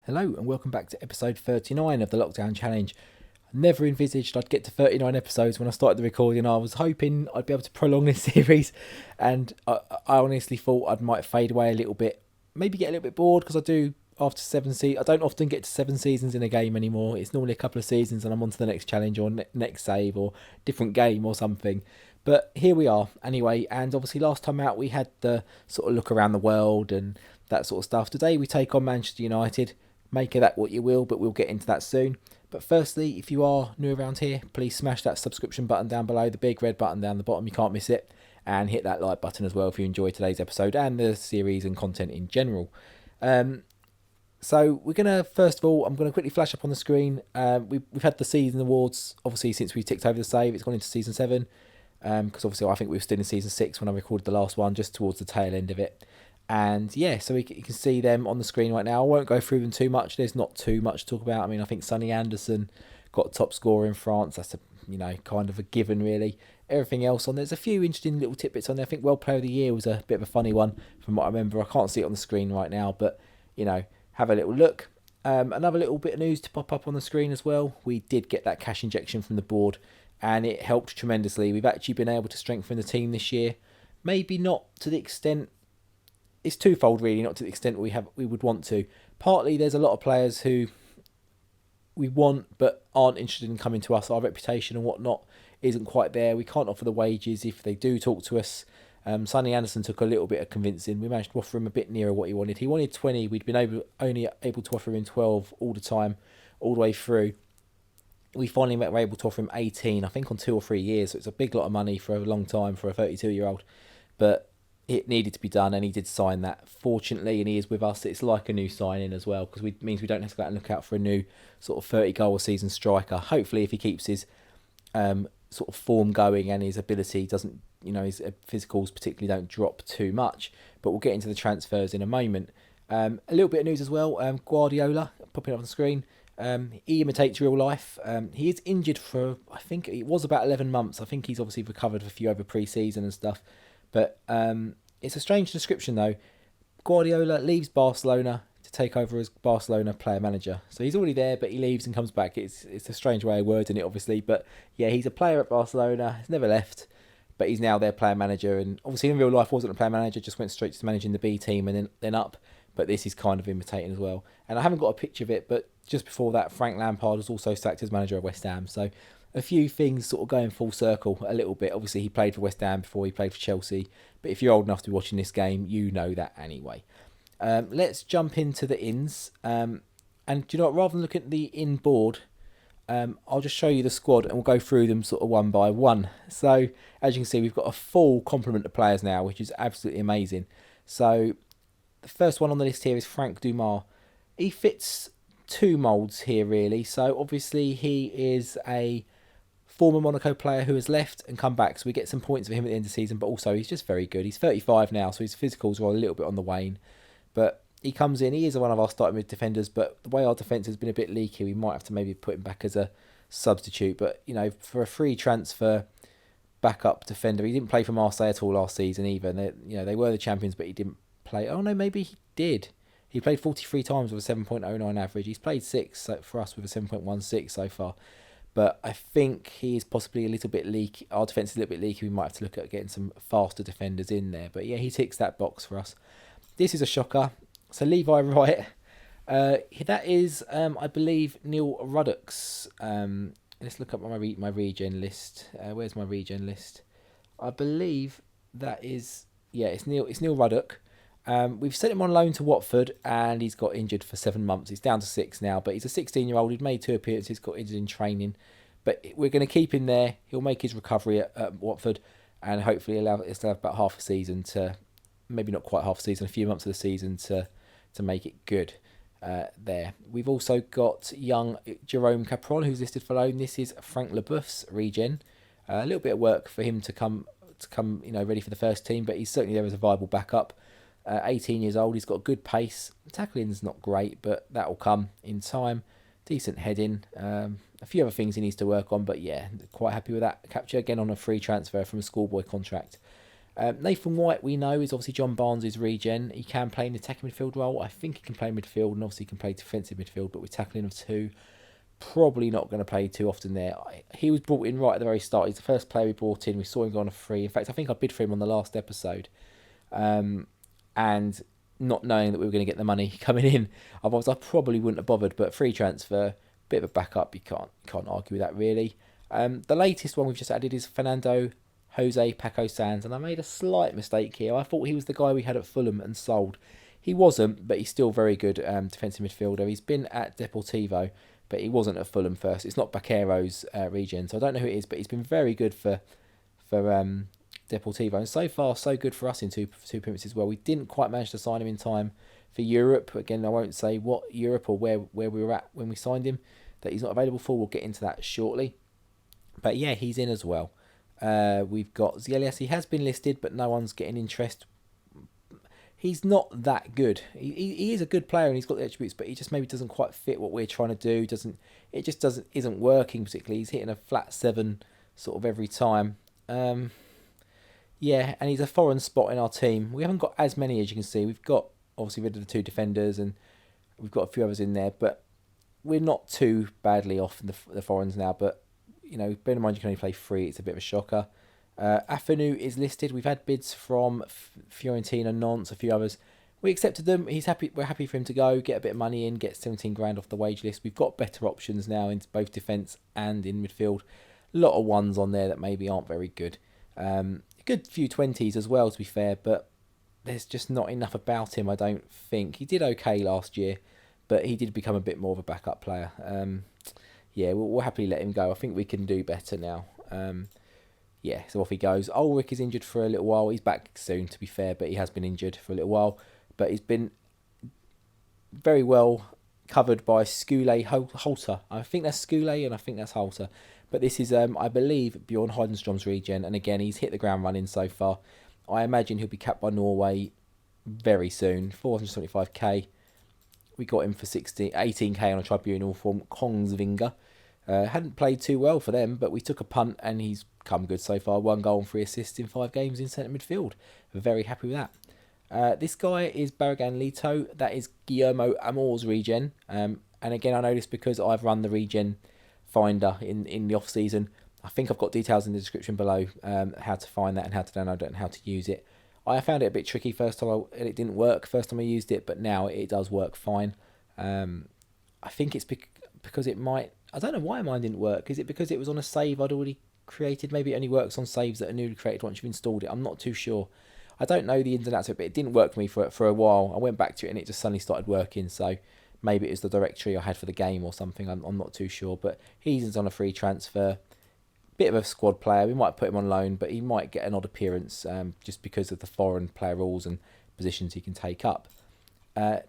Hello and welcome back to episode 39 of the Lockdown Challenge. I never envisaged I'd get to 39 episodes when I started the recording. I was hoping I'd be able to prolong this series, and I honestly thought I might fade away a little bit, maybe get a little bit bored, because I do after 7 seasons. I don't often get to 7 seasons in a game anymore. It's normally a couple of seasons and I'm on to the next challenge or next save or different game or something. But here we are anyway, and obviously last time out we had the sort of look around the world and that sort of stuff. Today we take on Manchester United. Make of that what you will, but we'll get into that soon. But firstly, if you are new around here, please smash that subscription button down below, the big red button down the bottom, you can't miss it. And hit that like button as well if you enjoy today's episode and the series and content in general. So we're going to, first of all, I'm going to quickly flash up on the screen. We've had the season awards, obviously, since we ticked over the save. It's gone into season 7. Because obviously I think we were still in season 6 when I recorded the last one, just towards the tail end of it. And yeah, so you can see them on the screen right now. I won't go through them too much. There's not too much to talk about. I mean, I think Sonny Anderson got top scorer in France. That's kind of a given, really. Everything else on there's a few interesting little tidbits on there. I think World Player of the Year was a bit of a funny one from what I remember. I can't see it on the screen right now, but have a little look. Another little bit of news to pop up on the screen as well. We did get that cash injection from the board, and it helped tremendously. We've actually been able to strengthen the team this year. Maybe not to the extent. It's twofold, really, not to the extent we would want to. Partly, there's a lot of players who we want but aren't interested in coming to us. Our reputation and whatnot isn't quite there. We can't offer the wages if they do talk to us. Sonny Anderson took a little bit of convincing. We managed to offer him a bit nearer what he wanted. He wanted 20. We'd been only able to offer him 12 all the time, all the way through. We finally were able to offer him 18, I think, on 2 or 3 years. So it's a big lot of money for a long time for a 32-year-old. But it needed to be done, and he did sign that, fortunately, and he is with us. It's like a new signing as well, because it means we don't have to go out and look out for a new sort of 30-goal a season striker. Hopefully, if he keeps his sort of form going and his ability doesn't, his physicals particularly don't drop too much. But we'll get into the transfers in a moment. A little bit of news as well. Guardiola, popping up on the screen. He imitates real life. He is injured for, I think it was about 11 months. I think he's obviously recovered a few over pre-season and stuff. But it's a strange description, though. Guardiola leaves Barcelona to take over as Barcelona player manager. So he's already there, but he leaves and comes back. It's a strange way of wording it, obviously. But yeah, he's a player at Barcelona. He's never left, but he's now their player manager. And obviously in real life wasn't a player manager, just went straight to managing the B team and then up. But this is kind of imitating as well. And I haven't got a picture of it, but just before that, Frank Lampard was also sacked as manager of West Ham. So a few things sort of going full circle a little bit. Obviously, he played for West Ham before he played for Chelsea. But if you're old enough to be watching this game, you know that anyway. Let's jump into the ins. And rather than look at the in board, I'll just show you the squad and we'll go through them sort of one by one. So, as you can see, we've got a full complement of players now, which is absolutely amazing. So, the first one on the list here is Frank Dumas. He fits 2 moulds here, really. So, obviously, he is a former Monaco player who has left and come back, so we get some points for him at the end of the season, but also he's just very good. He's 35 now, so his physicals are a little bit on the wane, but he comes in, he is one of our starting mid defenders, but the way our defence has been a bit leaky, we might have to maybe put him back as a substitute. But for a free transfer backup defender, he didn't play for Marseille at all last season either. They were the champions, but he didn't play. Oh no, maybe he did. He played 43 times with a 7.09 average. He's played 6 for us with a 7.16 so far. But I think he is possibly a little bit leaky. Our defence is a little bit leaky. We might have to look at getting some faster defenders in there. But yeah, he ticks that box for us. This is a shocker. So Levi Wright, that is, I believe, Neil Ruddock's. Let's look up my regen list. Where's my regen list? I believe that is, it's Neil Ruddock. We've sent him on loan to Watford and he's got injured for 7 months. He's down to 6 now, but he's a 16-year-old. He'd made 2 appearances, got injured in training. But we're going to keep him there. He'll make his recovery at Watford and hopefully allow us to have about half a season to, maybe not quite half a season, a few months of the season to make it good there. We've also got young Jerome Capron, who's listed for loan. This is Frank Leboeuf's regen. A little bit of work for him to come ready for the first team, but he's certainly there as a viable backup. 18 years old, he's got good pace. Tackling's not great, but that will come in time. Decent heading. A few other things he needs to work on, but yeah, quite happy with that capture. Again, on a free transfer from a schoolboy contract. Nathan White, we know, is obviously John Barnes' regen. He can play in the attacking midfield role. I think he can play midfield and obviously can play defensive midfield, but we're tackling of two. Probably not going to play too often there. He was brought in right at the very start. He's the first player we brought in. We saw him go on a free. In fact, I think I bid for him on the last episode. And not knowing that we were going to get the money coming in, otherwise I probably wouldn't have bothered. But free transfer, bit of a backup. You can't argue with that really. The latest one we've just added is Fernando Jose Paco Sanz, and I made a slight mistake here. I thought he was the guy we had at Fulham and sold. He wasn't, but he's still very good defensive midfielder. He's been at Deportivo, but he wasn't at Fulham first. It's not Baquero's Regen, so I don't know who it is, but he's been very good for Deportivo, and so far so good for us in two appearances as well. We didn't quite manage to sign him in time for Europe. Again, I won't say what Europe or where we were at when we signed him, that he's not available for. We'll get into that shortly. But yeah, he's in as well. We've got Zielias. He has been listed, but no one's getting interest. He's not that good. He is a good player and he's got the attributes, but he just maybe doesn't quite fit what we're trying to do. Isn't working particularly. He's hitting a flat 7 sort of every time. Yeah, and he's a foreign spot in our team. We haven't got as many as you can see. We've got obviously rid of the 2 defenders and we've got a few others in there, but we're not too badly off in the foreigners now. But you know, bear in mind you can only play 3. It's a bit of a shocker. Afenu is listed. We've had bids from Fiorentina, Nantes, a few others. We accepted them. He's happy. We're happy for him to go, get a bit of money in, get 17 grand off the wage list. We've got better options now in both defence and in midfield. A lot of ones on there that maybe aren't very good. A good few 20s as well, to be fair, but there's just not enough about him, I don't think. He did okay last year, but he did become a bit more of a backup player. Yeah, we'll happily let him go. I think we can do better now. Yeah, so off he goes. Ulrich is injured for a little while. He's back soon, to be fair, but he has been injured for a little while. But he's been very well covered by Skule Holter. I think that's Skule and I think that's Holter. But this is, I believe, Bjorn Heidenstrom's regen. And again, he's hit the ground running so far. I imagine he'll be capped by Norway very soon. 475k. We got him for 18k on a tribunal from Kongsvinger. Hadn't played too well for them, but we took a punt and he's come good so far. 1 goal and 3 assists in 5 games in centre midfield. Very happy with that. This guy is Barragan Lito. That is Guillermo Amores regen. And again, I know this because I've run the regen finder in the off season. I think I've got details in the description below how to find that and how to download it and how to use it. I found it a bit tricky first time and it didn't work first time I used it, but now it does work fine. I think it's because it might... I don't know why mine didn't work. Is it because it was on a save I'd already created? Maybe it only works on saves that are newly created once you've installed it. I'm not too sure. I don't know the ins and outs of it, but it didn't work for me for a while. I went back to it and it just suddenly started working. So maybe it was the directory I had for the game or something. I'm not too sure. But he's on a free transfer. Bit of a squad player. We might put him on loan, but he might get an odd appearance just because of the foreign player rules and positions he can take up.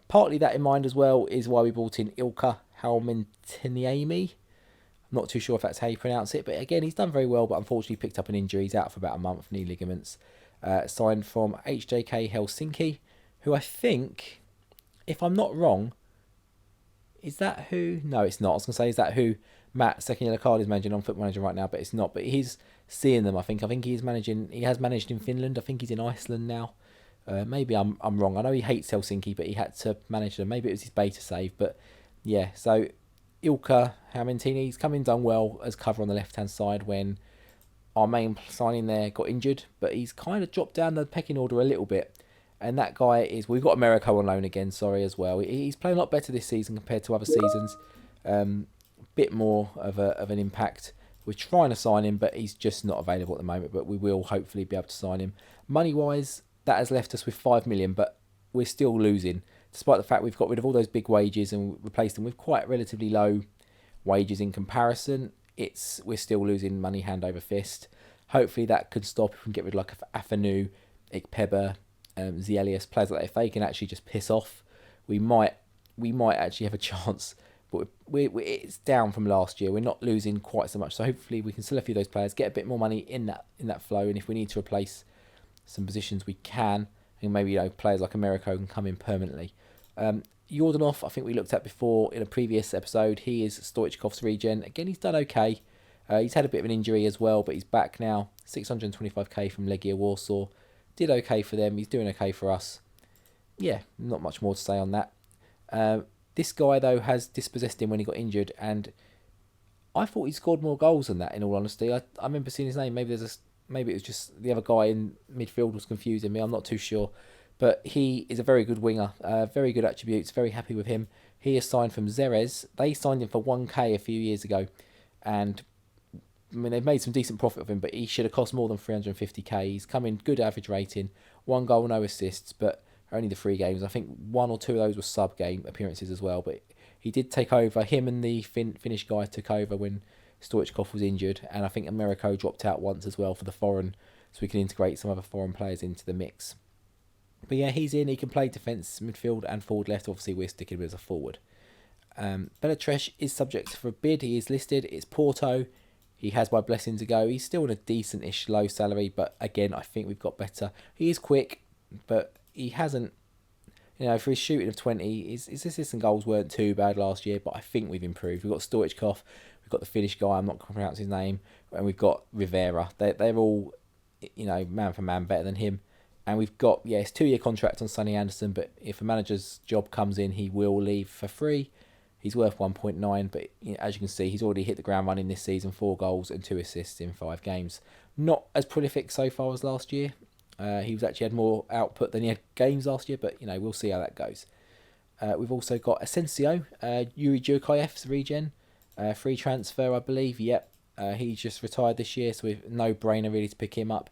Partly that in mind as well is why we brought in Ilka Halmintiniemi. I'm not too sure if that's how you pronounce it, but again, he's done very well, but unfortunately picked up an injury. He's out for about a month, knee ligaments. Signed from HJK Helsinki, who I think, if I'm not wrong, is that who? No, it's not. I was going to say, is that who Matt, second yellow card, is managing on Football Manager right now, but it's not. But he's seeing them, I think. I think he has managed in Finland. I think he's in Iceland now. Maybe I'm wrong. I know he hates Helsinki, but he had to manage them. Maybe it was his beta save, but yeah. So Ilka Hamintini, he's come in, done well as cover on the left hand side when our main signing there got injured, but he's kind of dropped down the pecking order a little bit. And that guy is, we've got Monaco on loan again, sorry, as well. He's playing a lot better this season compared to other seasons. Bit more of an impact. We're trying to sign him, but he's just not available at the moment. But we will hopefully be able to sign him. Money-wise, that has left us with 5 million, but we're still losing. Despite the fact we've got rid of all those big wages and replaced them with quite relatively low wages in comparison, we're still losing money hand over fist. Hopefully that could stop if we can get rid of like Afenu, Ikpeba, Zielias, players like that. If they can actually just piss off, we might actually have a chance. But it's down from last year. We're not losing quite so much. So hopefully we can sell a few of those players, get a bit more money in that flow, and if we need to replace some positions, we can. And maybe players like Americo can come in permanently. Yordanov, I think we looked at before in a previous episode. He is Stoichkov's regen. Again, he's done okay. He's had a bit of an injury as well, but he's back now. 625k from Legia Warsaw. Did okay for them. He's doing okay for us. Yeah, not much more to say on that. This guy, though, has dispossessed him when he got injured, and I thought he scored more goals than that, in all honesty. I remember seeing his name. Maybe it was just the other guy in midfield was confusing me. I'm not too sure. But he is a very good winger. Very good attributes. Very happy with him. He is signed from Xerez. They signed him for 1k a few years ago. And I mean, they've made some decent profit of him, but he should have cost more than 350k. He's come in good average rating. 1 goal, no assists, but only the 3 games. I think 1 or 2 of those were sub-game appearances as well. But he did take over. Him and the Finnish guy took over when Stoichkov was injured. And I think Americo dropped out once as well for the foreign, so we can integrate some other foreign players into the mix. But yeah, he's in. He can play defence, midfield and forward left. Obviously, we're sticking him as a forward. Bellatrix is subject for a bid. He is listed. It's Porto. He has my blessing to go. He's still on a decent-ish low salary, but again, I think we've got better. He is quick, but he hasn't, for his shooting of 20, his assists and goals weren't too bad last year, but I think we've improved. We've got Stoichkov, we've got the Finnish guy, I'm not going to pronounce his name, and we've got Rivera. They're all, man for man better than him. And we've got, it's 2-year contract on Sonny Anderson, but if a manager's job comes in, he will leave for free. He's worth 1.9, but as you can see, he's already hit the ground running this season, 4 goals and 2 assists in 5 games. Not as prolific so far as last year. He actually had more output than he had games last year, but we'll see how that goes. We've also got Asensio, Yuri Djurkayev's Regen, free transfer, I believe. Yep, he's just retired this year, so we've no brainer really to pick him up.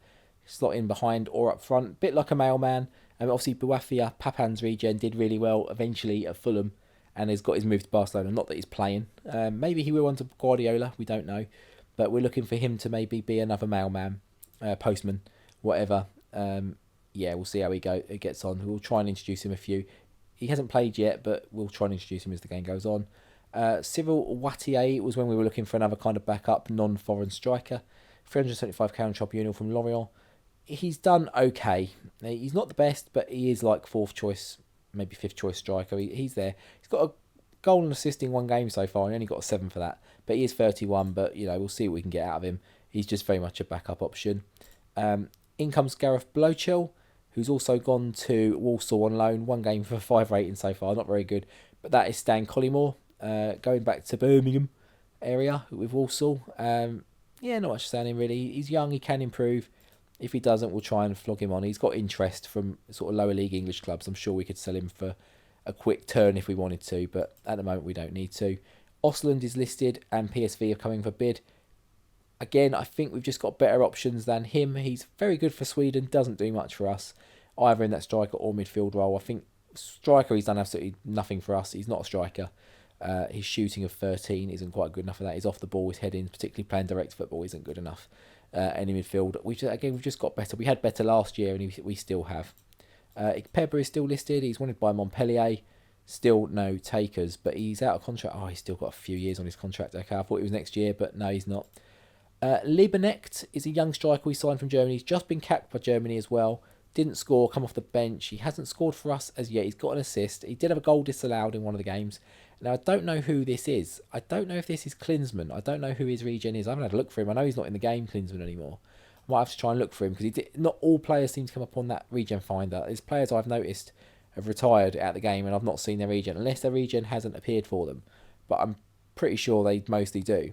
Slot in behind or up front, bit like a mailman. And obviously, Buafia, Papan's Regen, did really well eventually at Fulham, and has got his move to Barcelona. Not that he's playing. Maybe he will on to Guardiola. We don't know, but we're looking for him to maybe be another mailman, postman, whatever. We'll see how it gets on. We'll try and introduce him a few. He hasn't played yet, but we'll try and introduce him as the game goes on. Cyril Wattier was when we were looking for another kind of backup, non-foreign striker. 375k on tribunal from Lorient. He's done okay. He's not the best, but he is like 4th choice, maybe 5th choice striker. He's there. He's got a goal and assist in 1 game so far. He only got a 7 for that. But he is 31, but we'll see what we can get out of him. He's just very much a backup option. In comes Gareth Blochell, who's also gone to Walsall on loan. 1 game for 5 rating so far. Not very good. But that is Stan Collymore, going back to Birmingham area with Walsall. Not much to say on him really. He's young, he can improve. If he doesn't, we'll try and flog him on. He's got interest from sort of lower league English clubs. I'm sure we could sell him for a quick turn if we wanted to, but at the moment we don't need to. Osland is listed and PSV are coming for bid. Again, I think we've just got better options than him. He's very good for Sweden, doesn't do much for us, either in that striker or midfield role. I think striker, he's done absolutely nothing for us. He's not a striker. His shooting of 13 isn't quite good enough for that. He's off the ball, his heading, particularly playing direct football, isn't good enough. Any midfield, we've just got better. We had better last year, and we still have. Ikpeba is still listed. He's wanted by Montpellier. Still no takers, but he's out of contract. He's still got a few years on his contract. Okay, I thought it was next year, but no, he's not. Lieberknecht is a young striker we signed from Germany. He's just been capped by Germany as well. Didn't score, come off the bench. He hasn't scored for us as yet. He's got an assist. He did have a goal disallowed in one of the games. Now, I don't know who this is. I don't know if this is Klinsmann. I don't know who his Regen is. I haven't had a look for him. I know he's not in the game, Klinsmann, anymore. I might have to try and look for him because not all players seem to come up on that Regen finder. There's players I've noticed have retired at the game and I've not seen their Regen, unless their Regen hasn't appeared for them. But I'm pretty sure they mostly do.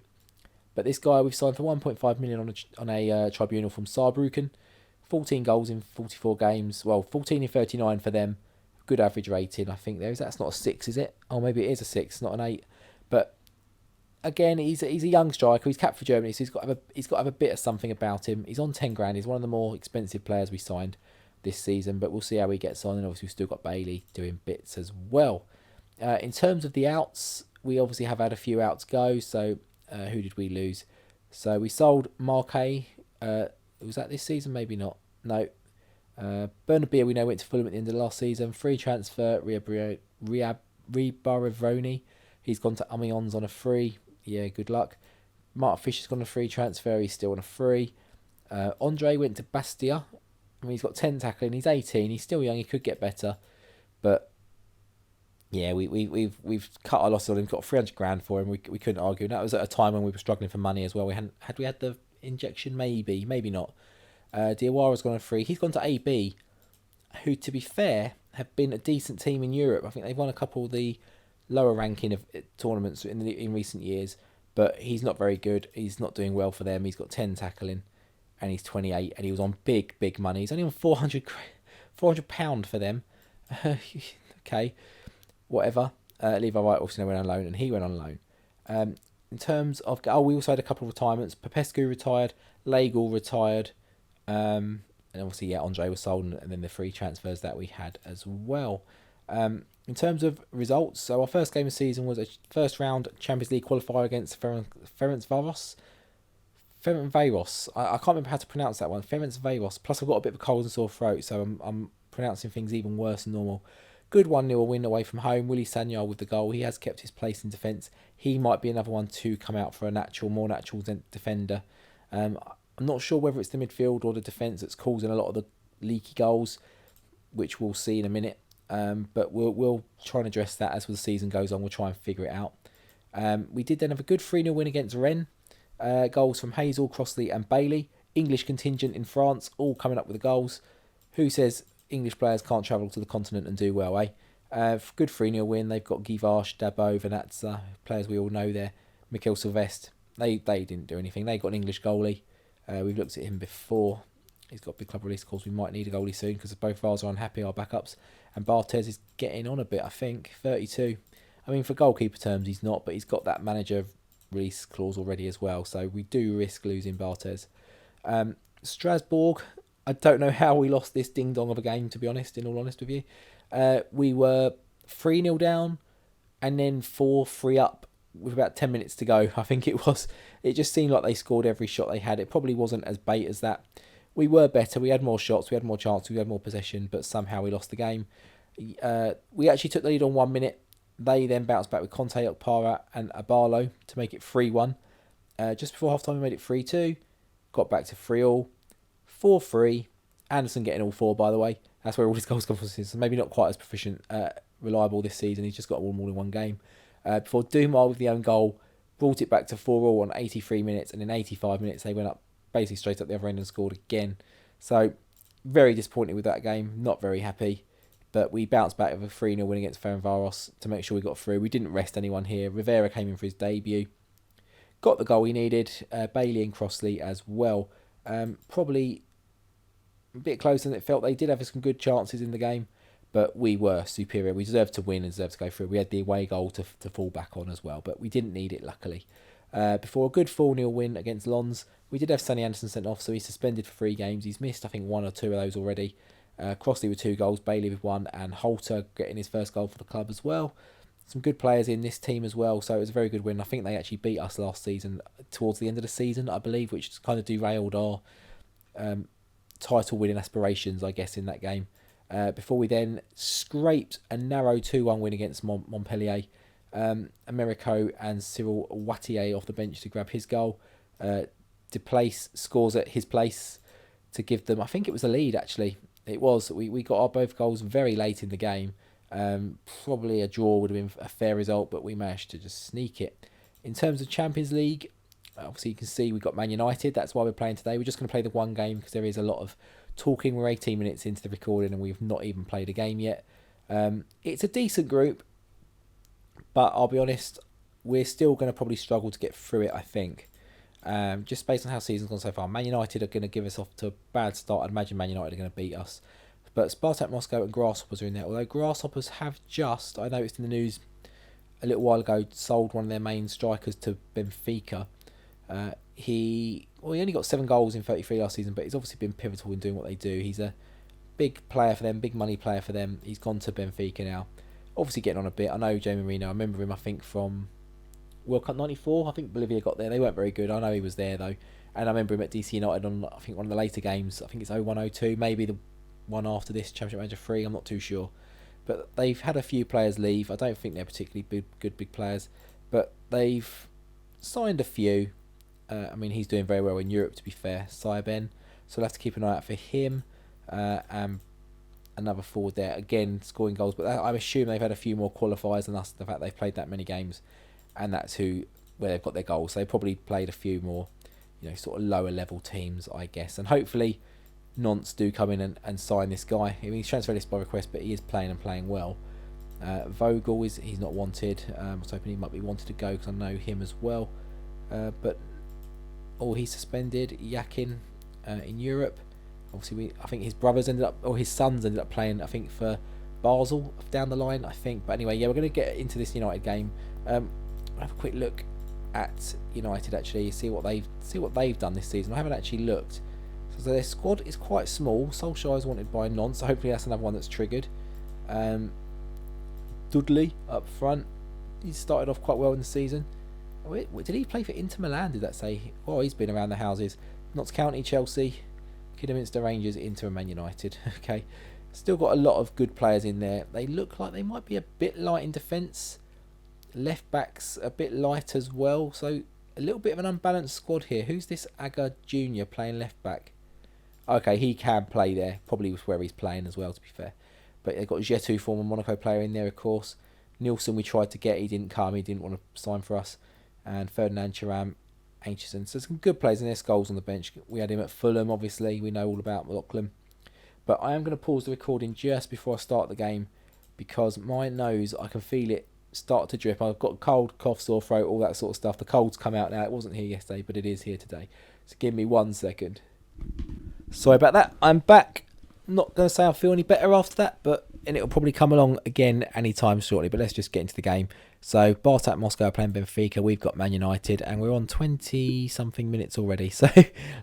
But this guy we've signed for 1.5 million on a tribunal from Saarbrücken. 14 goals in 44 games. Well, 14 in 39 for them. Good average rating, I think there is. That's not a 6, is it? Oh, maybe it is a 6, not an 8. But again, he's a young striker. He's capped for Germany, so he's got to have a bit of something about him. He's on 10 grand. He's one of the more expensive players we signed this season, but we'll see how he gets on. And obviously, we've still got Bailey doing bits as well. In terms of the outs, we obviously have had a few outs go. So who did we lose? So we sold Marquet. Was that this season? Maybe not. No. Bernabeu, we know, went to Fulham at the end of the last season. Free transfer, Ribarivoni. He's gone to Amiens on a free. Yeah, good luck. Martin Fisher's gone on a free transfer. He's still on a free. Andre went to Bastia. I mean, he's got 10 tackling. He's 18. He's still young. He could get better. But yeah, we've cut our losses on him. Got 300 grand for him. We couldn't argue. And that was at a time when we were struggling for money as well. Had we had the injection? Maybe not. Diawara's gone on free. He's gone to AB, who, to be fair, have been a decent team in Europe. I think they've won a couple of the lower ranking of tournaments in recent years, but he's not very good. He's not doing well for them. He's got 10 tackling, and he's 28, and he was on big money. He's only on £400 for them. Okay, whatever. Levi Wright also went on loan, and he went on loan. In terms of... we also had a couple of retirements. Popescu retired, Ligue retired, and obviously, Andre was sold, and then the free transfers that we had as well. In terms of results, so our first game of the season was a first round Champions League qualifier against Ferencváros. I can't remember how to pronounce that one. Ferencváros. Plus, I've got a bit of a cold and sore throat, so I'm pronouncing things even worse than normal. Good 1-0 win away from home. Willy Sagnol with the goal. He has kept his place in defence. He might be another one to come out for a more natural defender. I'm not sure whether it's the midfield or the defence that's causing a lot of the leaky goals, which we'll see in a minute. But we'll try and address that as the season goes on. We'll try and figure it out. We did then have a good 3-0 win against Rennes. Goals from Hazel, Crossley and Bailey. English contingent in France, all coming up with the goals. Who says English players can't travel to the continent and do well, eh? Good 3-0 win. They've got Givash, Dabo, Vanatza, players we all know there. Mikel Sylvestre. They didn't do anything. They got an English goalie. We've looked at him before. He's got a big club release. Of course, we might need a goalie soon because both of ours are unhappy, our backups. And Barthez is getting on a bit, I think. 32. I mean, for goalkeeper terms, he's not, but he's got that manager release clause already as well. So we do risk losing Barthez. Strasbourg, I don't know how we lost this ding-dong of a game, to be honest, in all honesty with you. We were 3-0 down and then 4-3 up with about 10 minutes to go, I think it was. It just seemed like they scored every shot they had. It probably wasn't as bait as that. We were better. We had more shots. We had more chances. We had more possession, but somehow we lost the game. We actually took the lead on 1 minute. They then bounced back with Conte, Okpara and Abalo to make it 3-1. Just before half-time, we made it 3-2. Got back to 3-all. 4-3. Anderson getting all four, by the way. That's where all his goals come from. So maybe not quite as proficient, reliable this season. He's just got all in one game. Before Dumas with the own goal brought it back to 4-all on 83 minutes. And in 85 minutes, they went up basically straight up the other end and scored again. So very disappointed with that game. Not very happy. But we bounced back with a 3-0 win against Ferencváros to make sure we got through. We didn't rest anyone here. Rivera came in for his debut. Got the goal he needed. Bailey and Crossley as well. Probably a bit closer than it felt. They did have some good chances in the game, but we were superior. We deserved to win and deserved to go through. We had the away goal to fall back on as well, but we didn't need it, luckily. Before a good 4-0 win against Lens, we did have Sonny Anderson sent off, so he's suspended for 3 games. He's missed, I think, 1 or 2 of those already. Crossley with 2 goals, Bailey with 1, and Holter getting his first goal for the club as well. Some good players in this team as well, so it was a very good win. I think they actually beat us last season, towards the end of the season, I believe, which kind of derailed our title winning aspirations, I guess, in that game. Before we then scraped a narrow 2-1 win against Montpellier. Americo and Cyril Wattier off the bench to grab his goal. Deplace scores at his place to give them, I think it was a lead actually. It was. We got our both goals very late in the game. Probably a draw would have been a fair result, but we managed to just sneak it. In terms of Champions League, obviously you can see we've got Man United. That's why we're playing today. We're just going to play the one game because there is a lot of talking. We're 18 minutes into the recording and we've not even played a game yet. It's a decent group, but I'll be honest, we're still going to probably struggle to get through it, I think. Just based on how season's gone so far. Man United are going to give us off to a bad start. I'd imagine Man United are going to beat us. But Spartak Moscow and Grasshoppers are in there. Although Grasshoppers have just, I noticed in the news a little while ago, sold one of their main strikers to Benfica. He only got 7 goals in 33 last season, but he's obviously been pivotal in doing what they do. He's a big player for them, big money player for them. He's gone to Benfica now. Obviously getting on a bit. I know Joe Marino. I remember him, I think, from World Cup 94. I think Bolivia got there. They weren't very good. I know he was there, though. And I remember him at DC United on, I think, one of the later games. I think it's 01-02, maybe the one after this, Championship Manager 3. I'm not too sure. But they've had a few players leave. I don't think they're particularly big players. But they've signed a few. I mean, he's doing very well in Europe, to be fair. Cyben. So we'll have to keep an eye out for him. And another forward there. Again, scoring goals. But I assume they've had a few more qualifiers than us. The fact they've played that many games. And that's where they've got their goals. So they probably played a few more, sort of lower level teams, I guess. And hopefully Nantes do come in and sign this guy. I mean, he's transfer list by request, but he is playing and playing well. Vogel he's not wanted. I was hoping he might be wanted to go because I know him as well. But he's suspended. Yakin in Europe. Obviously, I think his brothers ended up, or his sons ended up playing, I think, for Basel down the line, I think. But anyway, yeah, we're going to get into this United game. I'll have a quick look at United, actually, see what they've done this season. I haven't actually looked. So their squad is quite small. Solskjaer is wanted by Nantes, so hopefully that's another one that's triggered. Dudley up front. He started off quite well in the season. Did he play for Inter Milan, did that say? Oh, he's been around the houses. Notts County, Chelsea, Kidderminster Rangers, Inter and Man United. Okay. Still got a lot of good players in there. They look like they might be a bit light in defence. Left backs a bit light as well. So a little bit of an unbalanced squad here. Who's this Aga Jr. playing left back? Okay, he can play there. Probably was where he's playing as well, to be fair. But they've got Jetu, former Monaco player, in there, of course. Nielsen we tried to get. He didn't come. He didn't want to sign for us. And Ferdinand Thuram, Aitchison. So some good players in there. Scholes on the bench. We had him at Fulham, obviously. We know all about Lachlan. But I am going to pause the recording just before I start the game because my nose, I can feel it start to drip. I've got a cold, cough, sore throat, all that sort of stuff. The cold's come out now. It wasn't here yesterday, but it is here today. So give me 1 second. Sorry about that. I'm back. I'm not going to say I feel any better after that, and it'll probably come along again anytime shortly. But let's just get into the game. So Spartak Moscow are playing Benfica. We've got Man United, and we're on 20-something minutes already. So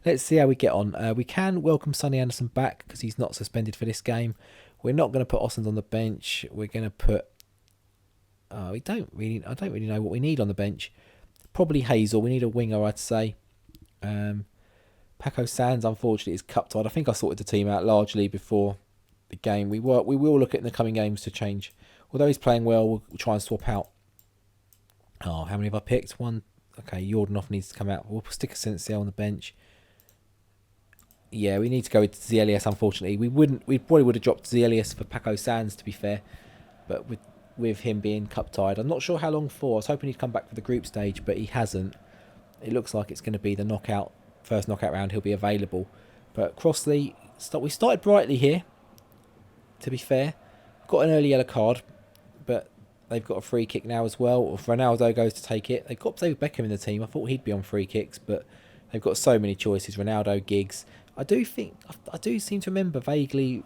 let's see how we get on. We can welcome Sonny Anderson back because he's not suspended for this game. We're not going to put Ossens on the bench. We're going to put. I don't really know what we need on the bench. Probably Hazel. We need a winger, I'd say. Paco Sands, unfortunately, is cup tied. I think I sorted the team out largely before the game. We will look at in the coming games to change. Although he's playing well, we'll try and swap out. Oh, how many have I picked? One. Okay, Jordanov needs to come out. We'll stick a Sensiel on the bench. Yeah, we need to go with Zielius, unfortunately. We probably would have dropped Zielius for Paco Sands, to be fair. But with him being cup tied, I'm not sure how long for. I was hoping he'd come back for the group stage, but he hasn't. It looks like it's going to be the first knockout round. He'll be available. But Crossley, we started brightly here, to be fair. Got an early yellow card, but they've got a free kick now as well. If Ronaldo goes to take it, they've got David Beckham in the team. I thought he'd be on free kicks, but they've got so many choices. Ronaldo, Giggs. I do seem to remember vaguely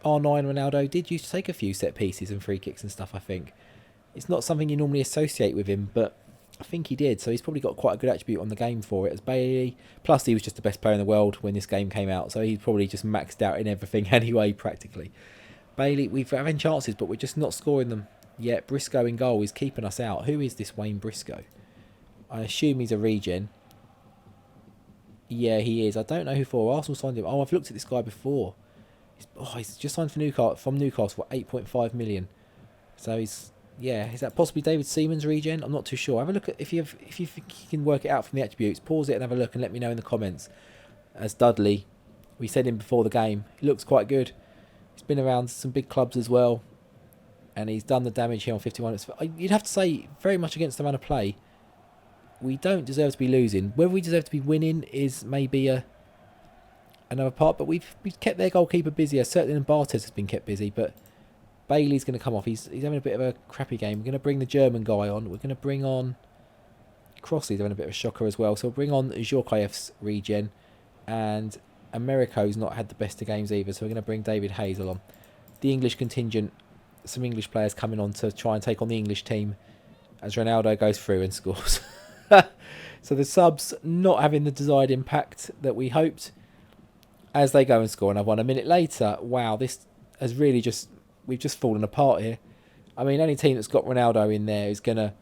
R9 Ronaldo did used to take a few set pieces and free kicks and stuff, I think. It's not something you normally associate with him, but I think he did. So he's probably got quite a good attribute on the game for it as Bailey. Plus, he was just the best player in the world when this game came out. So he's probably just maxed out in everything anyway, practically. Bailey, we've having chances, but we're just not scoring them yet. Briscoe in goal is keeping us out. Who is this Wayne Briscoe? I assume he's a Regen. Yeah, he is. I don't know who for. Arsenal signed him. Oh, I've looked at this guy before. He's just signed for Newcastle for 8.5 million. So is that possibly David Seaman's Regen? I'm not too sure. Have a look at if you think you can work it out from the attributes. Pause it and have a look and let me know in the comments. As Dudley, we said him before the game. He looks quite good. He's been around some big clubs as well, and he's done the damage here on 51. You'd have to say very much against the run of play. We don't deserve to be losing. Whether we deserve to be winning is maybe another part, but we've kept their goalkeeper busy. Certainly Bartes has been kept busy, but Bailey's going to come off. He's having a bit of a crappy game. We're going to bring the German guy on. We're going to bring on Crossley's having a bit of a shocker as well. So we'll bring on Djorkaeff's Regen, and Americo's not had the best of games either. So we're going to bring David Hazel on. The English contingent, some English players coming on to try and take on the English team as Ronaldo goes through and scores. So the subs not having the desired impact that we hoped as they go and score another one. A minute later, wow, this has really we've just fallen apart here. I mean, any team that's got Ronaldo in there is gonna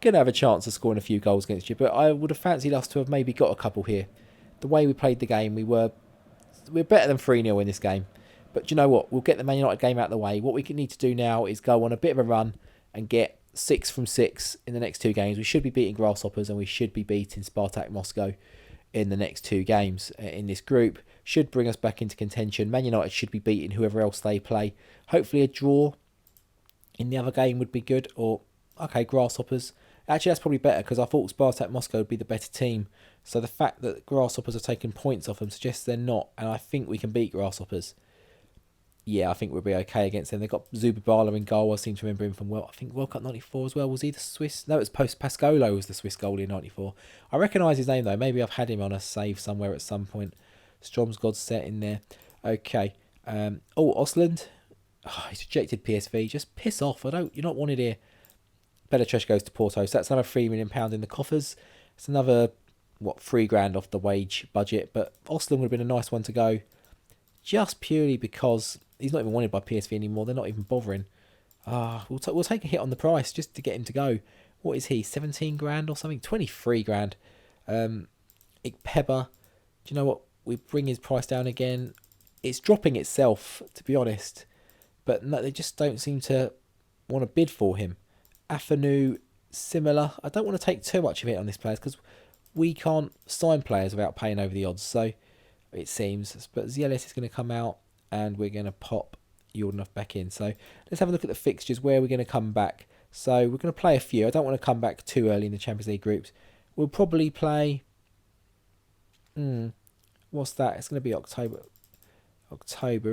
have a chance of scoring a few goals against you, but I would have fancied us to have maybe got a couple here. The way we played the game, we're better than 3-0 in this game. But you know what? We'll get the Man United game out of the way. What we need to do now is go on a bit of a run and get 6 from 6 in the next 2 games. We should be beating Grasshoppers and we should be beating Spartak Moscow in the next 2 games in this group. Should bring us back into contention. Man United should be beating whoever else they play. Hopefully a draw in the other game would be good. Or, okay, Grasshoppers. Actually, that's probably better because I thought Spartak Moscow would be the better team. So the fact that Grasshoppers are taking points off them suggests they're not, and I think we can beat Grasshoppers. Yeah, I think we'll be okay against them. They've got Zubibala in goal. I seem to remember him from, I think World Cup 94 as well. Was he the Swiss? No, it was Pascolo was the Swiss goalie in 94. I recognise his name though. Maybe I've had him on a save somewhere at some point. Strom's God set in there. Okay. Osland. Oh, he's rejected PSV. Just piss off. You're not wanted here. Belachesh goes to Porto. So that's another £3 million in the coffers. It's another, £3,000 off the wage budget. But Osland would have been a nice one to go. Just purely because he's not even wanted by PSV anymore. They're not even bothering. We'll take a hit on the price just to get him to go. What is he? 17 grand or something? 23 grand. Ikpeba. Do you know what? We bring his price down again. It's dropping itself, to be honest. But no, they just don't seem to want to bid for him. Afanu, similar. I don't want to take too much of it on this player because we can't sign players without paying over the odds. So it seems. But Zielis is going to come out and we're going to pop Jordanov back in. So let's have a look at the fixtures, where we're going to come back. So we're going to play a few. I don't want to come back too early in the Champions League groups. We'll probably play... what's that? It's going to be October,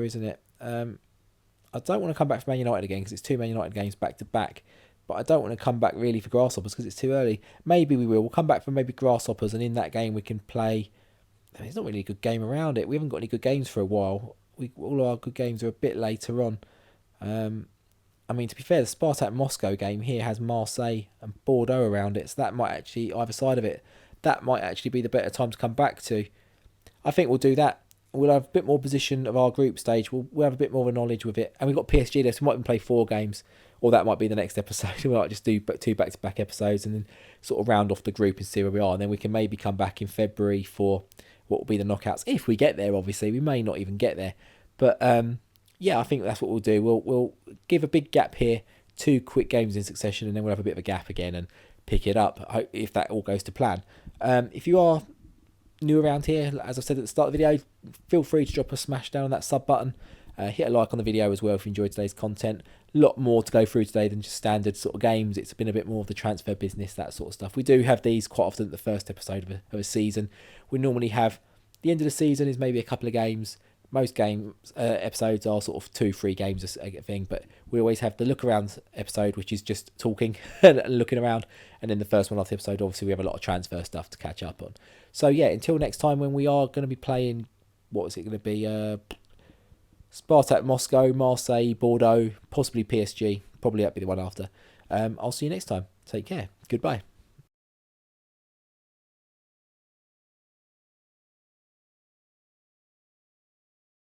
isn't it? I don't want to come back for Man United again because it's 2 Man United games back to back. But I don't want to come back really for Grasshoppers because it's too early. Maybe we will. We'll come back for maybe Grasshoppers, and in that game we can play... There's not really a good game around it. We haven't got any good games for a while. All our good games are a bit later on. I mean, to be fair, the Spartak Moscow game here has Marseille and Bordeaux around it. So that might actually, either side of it, that might actually be the better time to come back to. I think we'll do that. We'll have a bit more position of our group stage. We'll have a bit more of a knowledge with it. And we've got PSG left. We might even play 4 games. Or that might be the next episode. We might just do 2 back-to-back episodes and then sort of round off the group and see where we are. And then we can maybe come back in February for what will be the knockouts. If we get there, obviously. We may not even get there. But yeah, I think that's what we'll do. We'll give a big gap here. 2 quick games in succession. And then we'll have a bit of a gap again and pick it up if that all goes to plan. If you are new around here, as I said at the start of the video, feel free to drop a smash down on that sub button. Hit a like on the video as well if you enjoyed today's content. A lot more to go through today than just standard sort of games. It's been a bit more of the transfer business, that sort of stuff. We do have these quite often at the first episode of a season. We normally have the end of the season is maybe a couple of games. Most games episodes are sort of 2-3 games a thing, but we always have the look around episode, which is just talking and looking around, and then the first one off the episode, obviously we have a lot of transfer stuff to catch up on. So yeah, until next time when we are going to be playing, what is it going to be? Spartak Moscow, Marseille, Bordeaux, possibly PSG. Probably that'll be the one after. I'll see you next time. Take care. Goodbye.